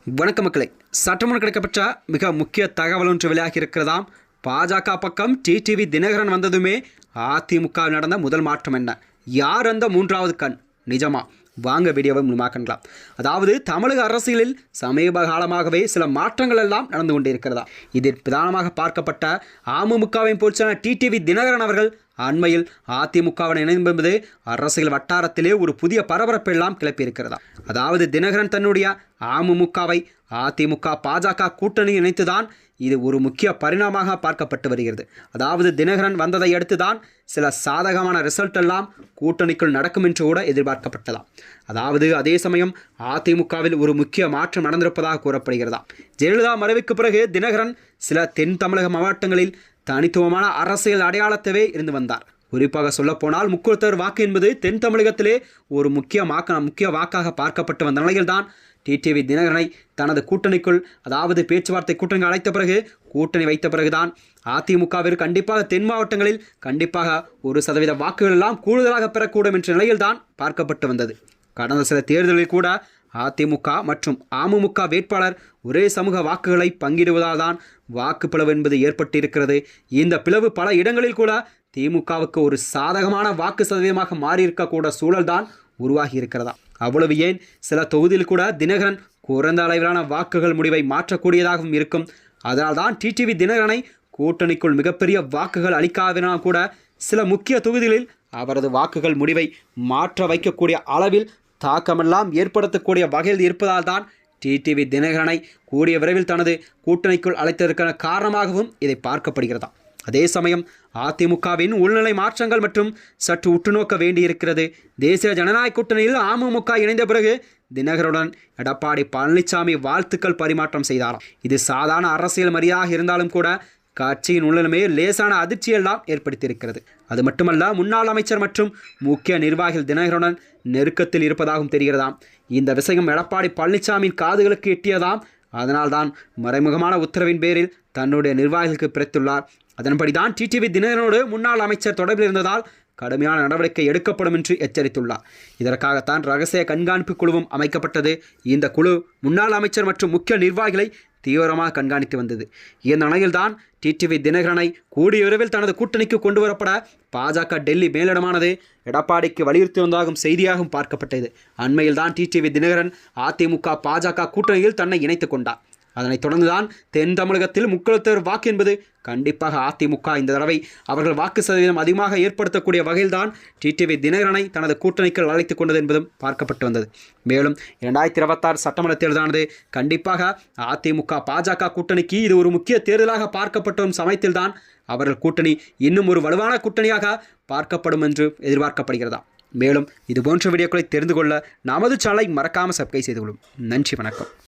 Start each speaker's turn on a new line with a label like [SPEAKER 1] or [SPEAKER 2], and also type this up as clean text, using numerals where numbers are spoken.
[SPEAKER 1] வணக்க மக்களே, சட்டமன்ற கிடைக்கப்பட்ட மிக முக்கிய தகவல் ஒன்று வெளியாகி இருக்கிறதாம். பாஜக பக்கம் டிடிவி தினகரன் வந்ததுமே அதிமுக நடந்த முதல் மாற்றம் என்ன? யார் அந்த மூன்றாவது கண்? நிஜமா? வாங்க வீடியோவை முழுமாக்கலாம். அதாவது தமிழக அரசியலில் சமீப காலமாகவே சில மாற்றங்கள் எல்லாம் நடந்து கொண்டிருக்கிறதா. இதில் பிரதானமாக பார்க்கப்பட்ட அமமுகவின் பொருளான டிடிவி தினகரன் அவர்கள் அண்மையில் அதிமுகவுடன் இணைந்தது அரசியல் வட்டாரத்திலே ஒரு புதிய பரபரப்பெல்லாம் கிளப்பியிருக்கிறதா. அதாவது தினகரன் தன்னுடைய அமமுகவை அதிமுக பாஜக கூட்டணி இணைத்துதான் இது ஒரு முக்கிய பரிணாமமாக பார்க்கப்பட்டு வருகிறது. அதாவது தினகரன் வந்ததை அடுத்துதான் சில சாதகமான ரிசல்ட் எல்லாம் கூட்டணிக்குள் நடக்கும் என்று கூட எதிர்பார்க்கப்பட்டதாம். அதாவது அதே சமயம் அதிமுகவில் ஒரு முக்கிய மாற்றம் நடந்திருப்பதாக கூறப்படுகிறதா. ஜெயலலிதா மறைவுக்கு பிறகு தினகரன் சில தென் தமிழக மாவட்டங்களில் தனித்துவமான அரசியல் அடையாளத்தவே இருந்து வந்தார். குறிப்பாக சொல்லப்போனால் முக்குளத்தர் வாக்கு என்பது தென் தமிழகத்திலே ஒரு முக்கிய வாக்காக பார்க்கப்பட்டு வந்த நிலையில்தான் டிடிவி தினகரனை தனது கூட்டணிக்குள், அதாவது பேச்சுவார்த்தை கூட்டணி அழைத்த பிறகு கூட்டணி வைத்த பிறகுதான் அதிமுகவிற்கு கண்டிப்பாக தென் மாவட்டங்களில் கண்டிப்பாக 1% வாக்குகள் எல்லாம் கூடுதலாக பெறக்கூடும் என்ற நிலையில்தான் பார்க்கப்பட்டு வந்தது. கடந்த சில தேர்தலில் கூட அதிமுக மற்றும் அமமுக வேட்பாளர் ஒரே சமூக வாக்குகளை பங்கிடுவதால் தான் வாக்கு பிளவு என்பது ஏற்பட்டிருக்கிறது. இந்த பிளவு பல இடங்களில் கூட திமுகவுக்கு ஒரு சாதகமான வாக்கு சதவீதமாக மாறியிருக்கக்கூட சூழல்தான் உருவாகி இருக்கிறதா. அவ்வளவு ஏன், சில தொகுதியில் கூட தினகரன் குறைந்த அளவிலான வாக்குகள் முடிவை மாற்றக்கூடியதாகவும் இருக்கும். அதனால் தான் டிடிவி தினகரனை கூட்டணிக்குள் மிகப்பெரிய வாக்குகள் அளிக்காவினால் கூட சில முக்கிய தொகுதிகளில் அவரது வாக்குகள் முடிவை மாற்ற வைக்கக்கூடிய அளவில் தாக்கமெல்லாம் ஏற்படுத்தக்கூடிய வகையில் இருப்பதால் தான் டிடிவி தினகரனை கூடிய விரைவில் தனது கூட்டணிக்குள் அழைத்ததற்கான காரணமாகவும் இதை பார்க்கப்படுகிறதா. அதே சமயம் அதிமுகவின் உள்நிலை மாற்றங்கள் மற்றும் சற்று உற்றுநோக்க வேண்டியிருக்கிறது. தேசிய ஜனநாயக கூட்டணியில் அமமுக இணைந்த பிறகு தினகரனுடன் எடப்பாடி பழனிசாமி வாழ்த்துக்கள் பரிமாற்றம் செய்தாராம். இது சாதாரண அரசியல் மரியாதையாக இருந்தாலும் கூட கட்சியின் உள்ளமே லேசான அதிர்ச்சியெல்லாம் ஏற்படுத்தியிருக்கிறது. அது மட்டுமல்ல, முன்னாள் அமைச்சர் மற்றும் முக்கிய நிர்வாகிகள் தினகரனுடன் நெருக்கத்தில் இருப்பதாகவும் தெரிகிறதாம். இந்த விஷயம் எடப்பாடி பழனிசாமியின் காதுகளுக்கு எட்டியதாம். அதனால்தான் மறைமுகமான உத்தரவின் பேரில் தன்னுடைய நிர்வாகிகளுக்கு பிறத்துள்ளார். அதன்படிதான் டிடிவி தினகரனோடு முன்னாள் அமைச்சர் தொடர்பில் இருந்ததால் கடுமையான நடவடிக்கை எடுக்கப்படும் என்று எச்சரித்துள்ளார். இதற்காகத்தான் ரகசிய கண்காணிப்பு குழுவும் அமைக்கப்பட்டது. இந்த குழு முன்னாள் அமைச்சர் மற்றும் முக்கிய நிர்வாகிகளை தீவிரமாக கண்காணித்து வந்தது. இந்த நிலையில்தான் டிடிவி தினகரனை கூடிய விரைவில் தனது கூட்டணிக்கு கொண்டு வரப்பட பாஜக டெல்லி மேலிடமானது எடப்பாடிக்கு வலியுறுத்தி வந்தாகும் செய்தியாகவும் பார்க்கப்பட்டது. அண்மையில் தான் டிடிவி தினகரன் அதிமுக பாஜக கூட்டணியில் தன்னை இணைத்துக் கொண்டார். அதனைத் தொடர்ந்துதான் தென் தமிழகத்தில் முக்குளத்தர் வாக்கு என்பது கண்டிப்பாக அதிமுக இந்த தடவை அவர்கள் வாக்கு சதவீதம் அதிகமாக ஏற்படுத்தக்கூடிய வகையில்தான் டிடிவி தினகரனை தனது கூட்டணிக்குள் அழைத்துக் கொண்டது என்பதும் பார்க்கப்பட்டு வந்தது. மேலும் 2026 சட்டமன்ற தேர்தலானது கண்டிப்பாக அதிமுக பாஜக கூட்டணிக்கு இது ஒரு முக்கிய தேர்தலாக பார்க்கப்பட்ட சமயத்தில்தான் அவர்கள் கூட்டணி இன்னும் ஒரு வலுவான கூட்டணியாக பார்க்கப்படும் என்று எதிர்பார்க்கப்படுகிறதா. மேலும் இதுபோன்ற வீடியோக்களை தெரிந்து கொள்ள நமது சேனலை மறக்காமல் சப்ஸ்கிரைப் செய்து கொள்ளும். நன்றி, வணக்கம்.